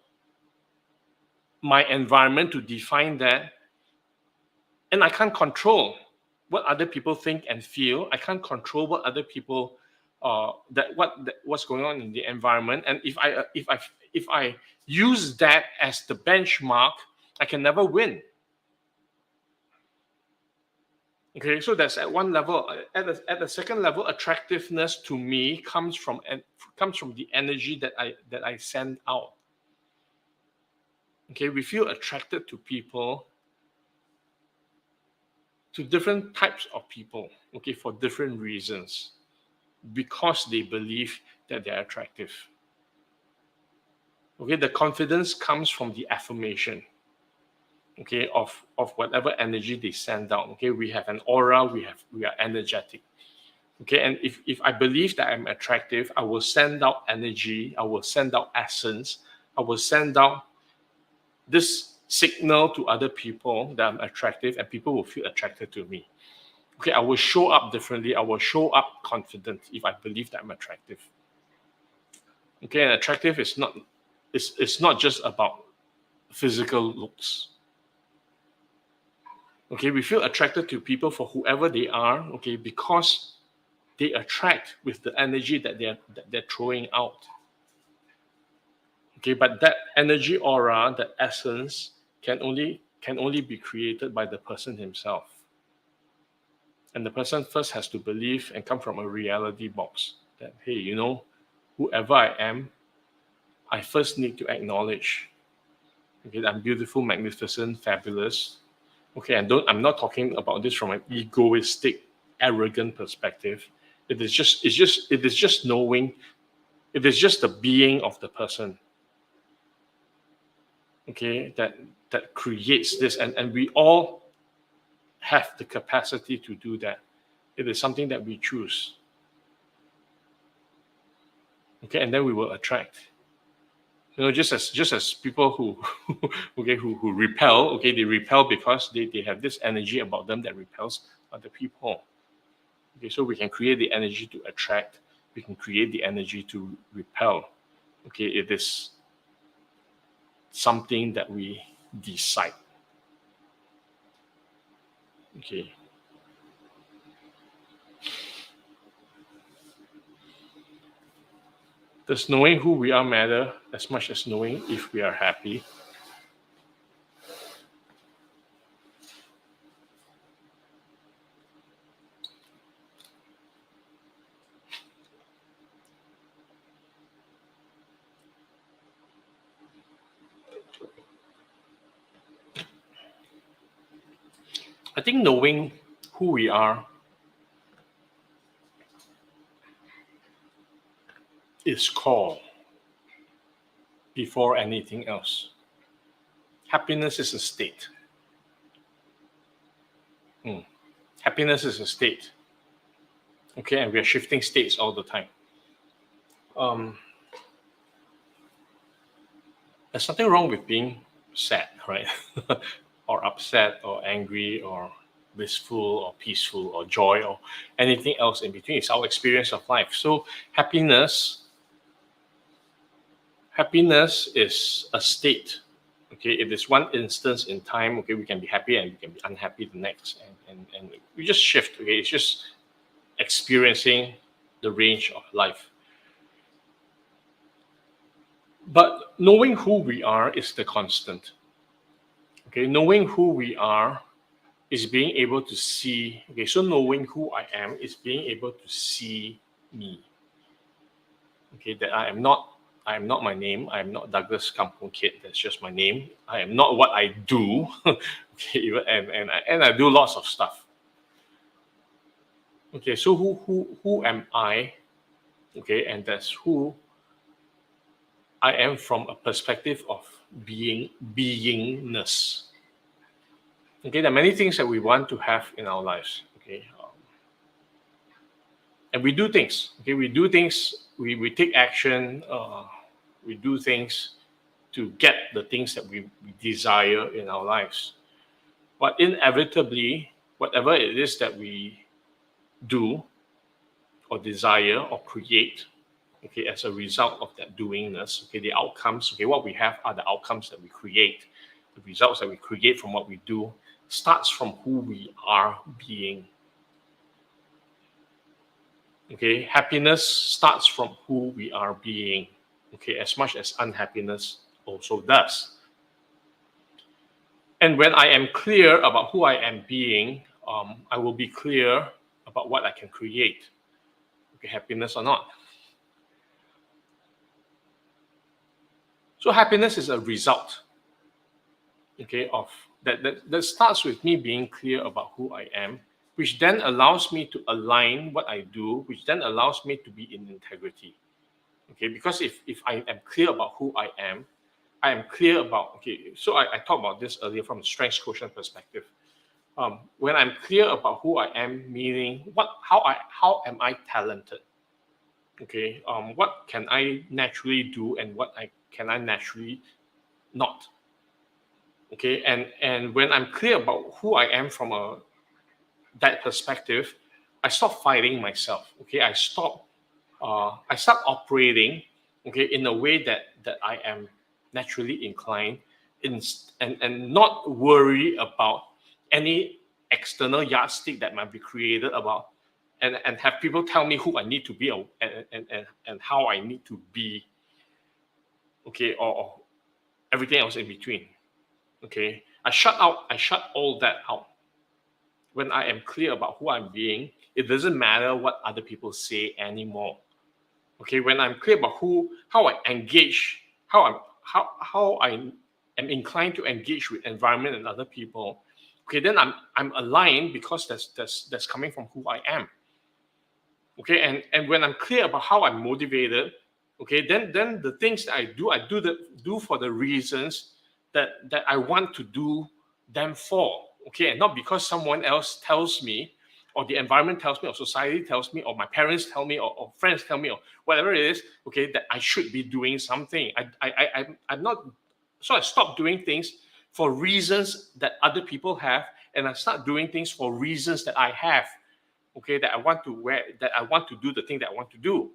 my environment to define that, and I can't control what other people think and feel. I can't control what other people what's going on in the environment. And if I use that as the benchmark, I can never win. Okay, so that's at one level. At the second level, attractiveness to me comes from the energy that I send out. Okay, we feel attracted to people, to different types of people, okay, for different reasons, because they believe that they're attractive. Okay, the confidence comes from the affirmation, okay, of whatever energy they send out. Okay, we have an aura, we are energetic. Okay, and if I believe that I'm attractive, I will send out energy, I will send out essence, I will send out this signal to other people that I'm attractive, and people will feel attracted to me. Okay, I will show up differently, I will show up confident if I believe that I'm attractive. Okay, and attractive is not, it's not just about physical looks. Okay, we feel attracted to people for whoever they are, okay, because they attract with the energy that they're throwing out. Okay, but that energy aura, that essence, can only be created by the person himself. And the person first has to believe and come from a reality box that, hey, you know, whoever I am, I first need to acknowledge, okay, I'm beautiful, magnificent, fabulous. Okay, and I'm not talking about this from an egoistic, arrogant perspective. It is just knowing, it is just the being of the person. Okay, that creates this, and we all have the capacity to do that. It is something that we choose. Okay, and then we will attract. You know, just as people who okay, who repel, okay, they repel because they have this energy about them that repels other people. Okay, so we can create the energy to attract, we can create the energy to repel. Okay, it is something that we decide. Okay. Does knowing who we are matter as much as knowing if we are happy? I think knowing who we are is core before anything else. Happiness is a state. Happiness is a state. Okay, and we are shifting states all the time. There's nothing wrong with being sad, right? Or upset, or angry, or blissful, or peaceful, or joy, or anything else in between. It's our experience of life. So happiness is a state. Okay, it is one instance in time. Okay, we can be happy and we can be unhappy the next, and we just shift. Okay, it's just experiencing the range of life. But knowing who we are is the constant. Okay, knowing who we are is being able to see. Okay, so knowing who I am is being able to see me. Okay, that I am not my name. I am not Douglas Kampung Kid. That's just my name. I am not what I do. Okay, and I do lots of stuff. Okay, so who am I? Okay, and that's who I am from a perspective of beingness. Okay, there are many things that we want to have in our lives. Okay, and we do things. Okay, we do things. We take action. We do things to get the things that we desire in our lives. But inevitably, whatever it is that we do, or desire, or create, okay, as a result of that doingness, okay, the outcomes, okay, what we have are the outcomes that we create. The results that we create from what we do starts from who we are being. Okay, happiness starts from who we are being. Okay, as much as unhappiness also does. And when I am clear about who I am being, I will be clear about what I can create. Okay, happiness or not. So happiness is a result, okay, of that starts with me being clear about who I am, which then allows me to align what I do, which then allows me to be in integrity. Okay, because if I am clear about who I am clear about, okay, so I talked about this earlier from a strengths quotient perspective. When I'm clear about who I am, meaning how am I talented? Okay, what can I naturally do and what can I naturally not? Okay, and when I'm clear about who I am from that perspective, I stop fighting myself. Okay, I start operating, okay, in a way that I am naturally inclined, and not worry about any external yardstick that might be created about, and have people tell me who I need to be, and how I need to be, okay, or everything else in between. Okay, I shut all that out. When I am clear about who I'm being, it doesn't matter what other people say anymore. Okay, when I'm clear about how I engage, how I am inclined to engage with environment and other people, okay, then I'm aligned because that's coming from who I am. Okay, and when I'm clear about how I'm motivated, okay, then the things that I do for the reasons that I want to do them for. Okay, and not because someone else tells me, or the environment tells me, or society tells me, or my parents tell me, or friends tell me, or whatever it is, okay, that I should be doing something. I'm not, so I stop doing things for reasons that other people have, and I start doing things for reasons that I have, okay, that I want to do the thing that I want to do.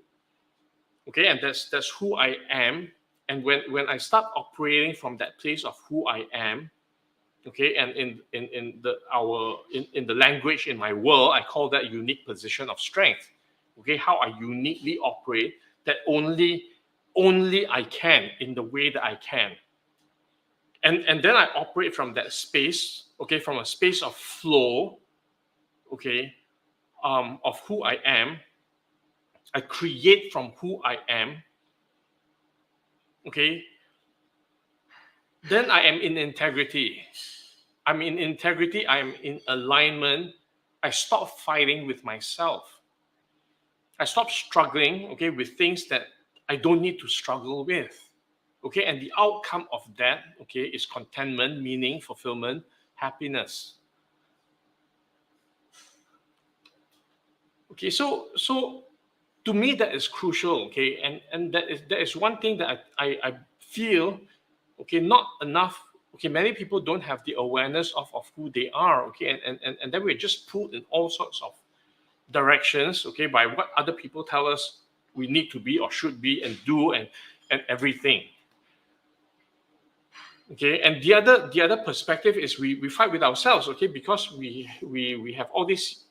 Okay, and that's who I am. And when I start operating from that place of who I am, okay, and in the language in my world, I call that unique position of strength. Okay, how I uniquely operate, that only I can, in the way that I can. And then I operate from that space, okay, from a space of flow, okay, of who I am. I create from who I am, okay. Then I am in integrity. I'm in integrity. I'm in alignment. I stop fighting with myself. I stop struggling, okay, with things that I don't need to struggle with. Okay, and the outcome of that, okay, is contentment, meaning, fulfillment, happiness. Okay, so to me that is crucial, okay, and that is one thing that I feel, okay, not enough. Okay, many people don't have the awareness of who they are, okay, and then we're just pulled in all sorts of directions, okay, by what other people tell us we need to be or should be and do and everything. Okay, and the other perspective is we fight with ourselves, okay, because we have all these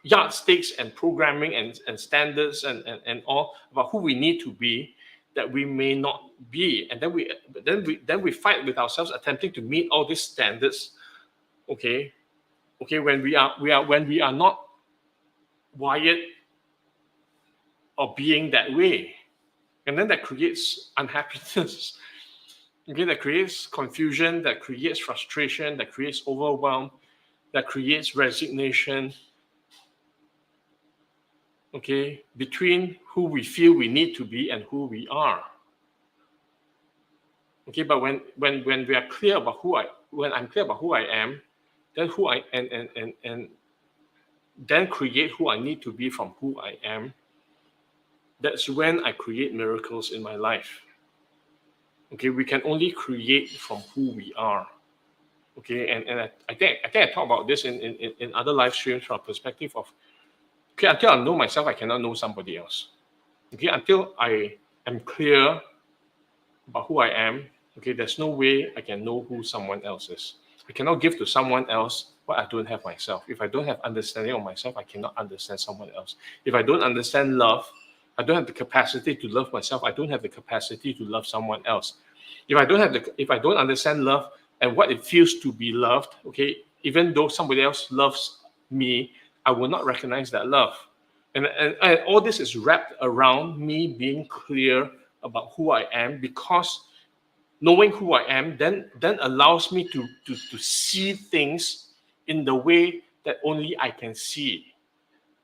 yardsticks and programming and standards and all about who we need to be that we may not be, and then we fight with ourselves attempting to meet all these standards. Okay, when we are not wired or being that way, and then that creates unhappiness. Okay, that creates confusion, that creates frustration, that creates overwhelm, that creates resignation. Okay, between who we feel we need to be and who we are. Okay, but when we are clear about when I'm clear about who I am, then who I and then create who I need to be from who I am. That's when I create miracles in my life. Okay, we can only create from who we are. Okay, and I think I talk about this in other live streams from a perspective of, okay, until I know myself, I cannot know somebody else. Okay, until I am clear about who I am, okay, there's no way I can know who someone else is. I cannot give to someone else what I don't have myself. If I don't have understanding of myself, I cannot understand someone else. If I don't understand love, I don't have the capacity to love myself. I don't have the capacity to love someone else. If I don't understand love and what it feels to be loved, okay, even though somebody else loves me, I will not recognize that love. And all this is wrapped around me being clear about who I am, because knowing who I am then allows me to see things in the way that only I can see.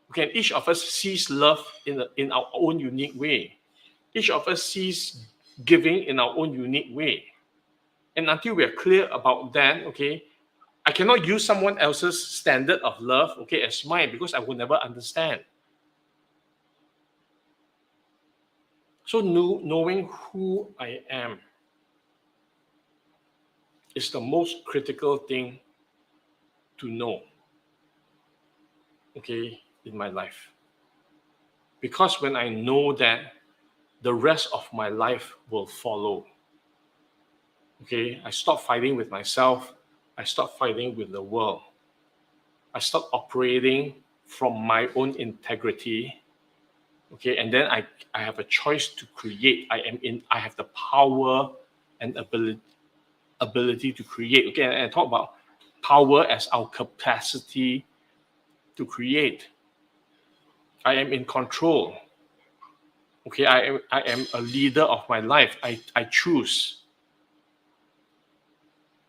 Okay, and each of us sees love in our own unique way. Each of us sees giving in our own unique way. And until we are clear about that, okay, I cannot use someone else's standard of love, okay, as mine, because I will never understand. So knowing who I am is the most critical thing to know, okay, in my life. Because when I know that, the rest of my life will follow. Okay, I stop fighting with myself. I stop fighting with the world. I stop operating from my own integrity. Okay, and then I have a choice to create. I have the power and ability to create. Okay, and I talk about power as our capacity to create. I am in control. Okay, I am a leader of my life. I choose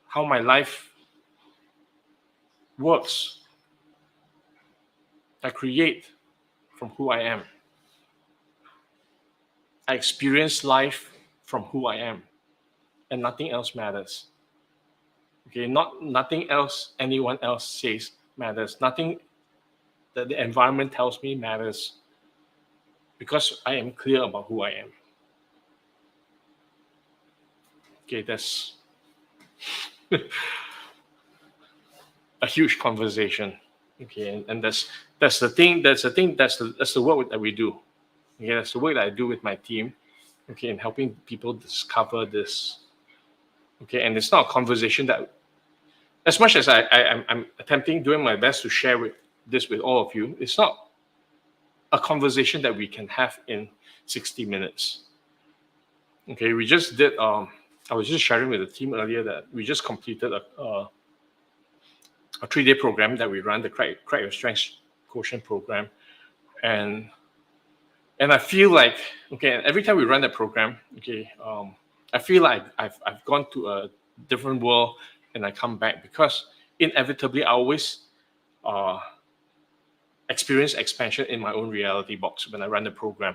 how my life works. I create from who I am. I experience life from who I am, and nothing else matters. Okay, nothing else anyone else says matters. Nothing that the environment tells me matters, because I am clear about who I am. Okay, that's a huge conversation. Okay, and that's the work that we do. Okay, that's the work that I do with my team. Okay, in helping people discover this. Okay, and it's not a conversation that, as much as I'm attempting, doing my best to share this with all of you, it's not a conversation that we can have in 60 minutes. Okay, we just did. I was just sharing with the team earlier that we just completed a 3-day program that we run, the Crack Your Strengths Quotient program, and I feel like, okay, every time we run that program, okay, I feel like I've gone to a different world, and I come back, because inevitably I always experience expansion in my own reality box when I run the program.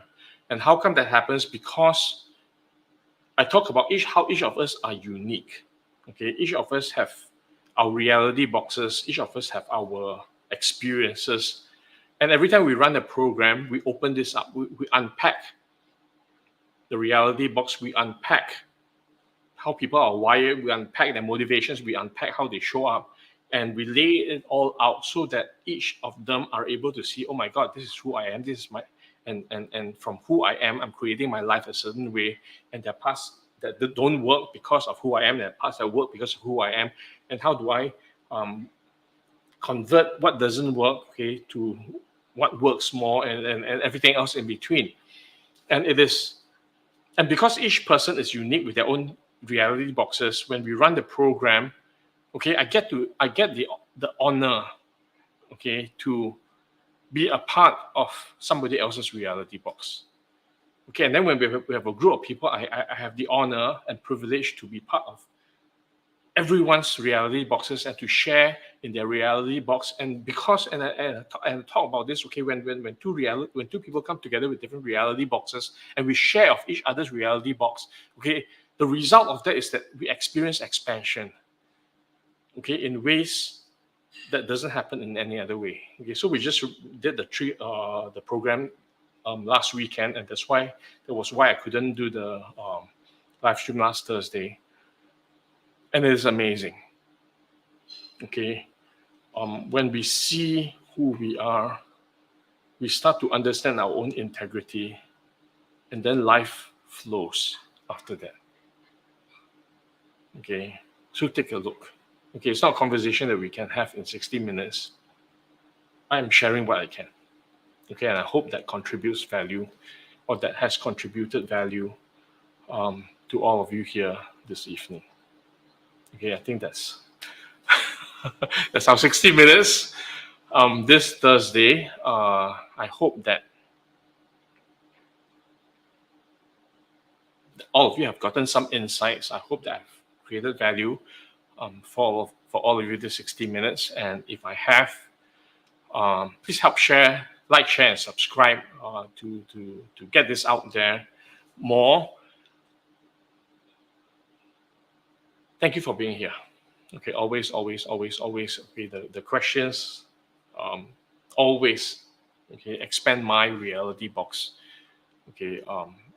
And how come that happens? Because I talk about how each of us are unique. Okay, each of us have our reality boxes. Each of us have our experiences. And every time we run the program, we open this up. We unpack the reality box. We unpack how people are wired. We unpack their motivations. We unpack how they show up. And we lay it all out so that each of them are able to see, oh my God, this is who I am. This is my, and from who I am, I'm creating my life a certain way. And there are parts that don't work because of who I am. There are parts that work because of who I am. And how do I convert what doesn't work, okay, to what works more, and everything else in between. And because each person is unique with their own reality boxes, when we run the program, okay, I get the honor, okay, to be a part of somebody else's reality box. Okay, and then when we have a group of people, I have the honor and privilege to be part of everyone's reality boxes and to share in their reality box. And because and I talk about this, okay, when two people come together with different reality boxes and we share of each other's reality box, okay, the result of that is that we experience expansion, okay, in ways that doesn't happen in any other way. Okay, so we just did the program last weekend, and that was why I couldn't do the live stream last Thursday. And it is amazing. Okay, when we see who we are, we start to understand our own integrity, and then life flows after that. Okay, so take a look. Okay, it's not a conversation that we can have in 60 minutes. I'm sharing what I can. Okay, and I hope that contributes value, or that has contributed value to all of you here this evening. Okay, I think that's that's our 60 minutes this Thursday. I hope that all of you have gotten some insights. I hope that I've created value for all of you this 60 minutes. And if I have, please help share, share, and subscribe to get this out there more. Thank you for being here. Okay, always. Okay, the questions, always. Okay, expand my reality box. Okay,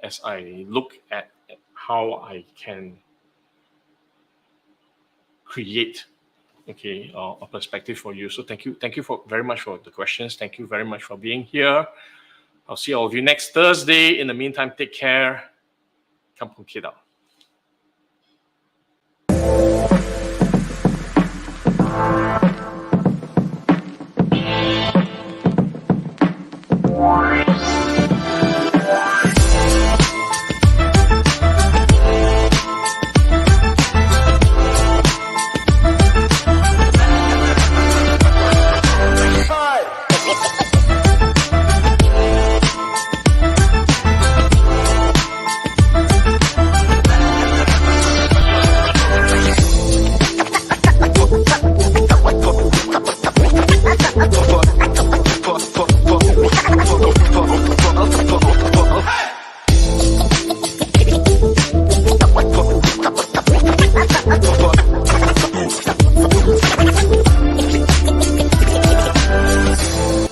as I look at how I can create, okay, a perspective for you. So thank you very much for the questions. Thank you very much for being here. I'll see all of you next Thursday. In the meantime, take care. Kampung Kid out.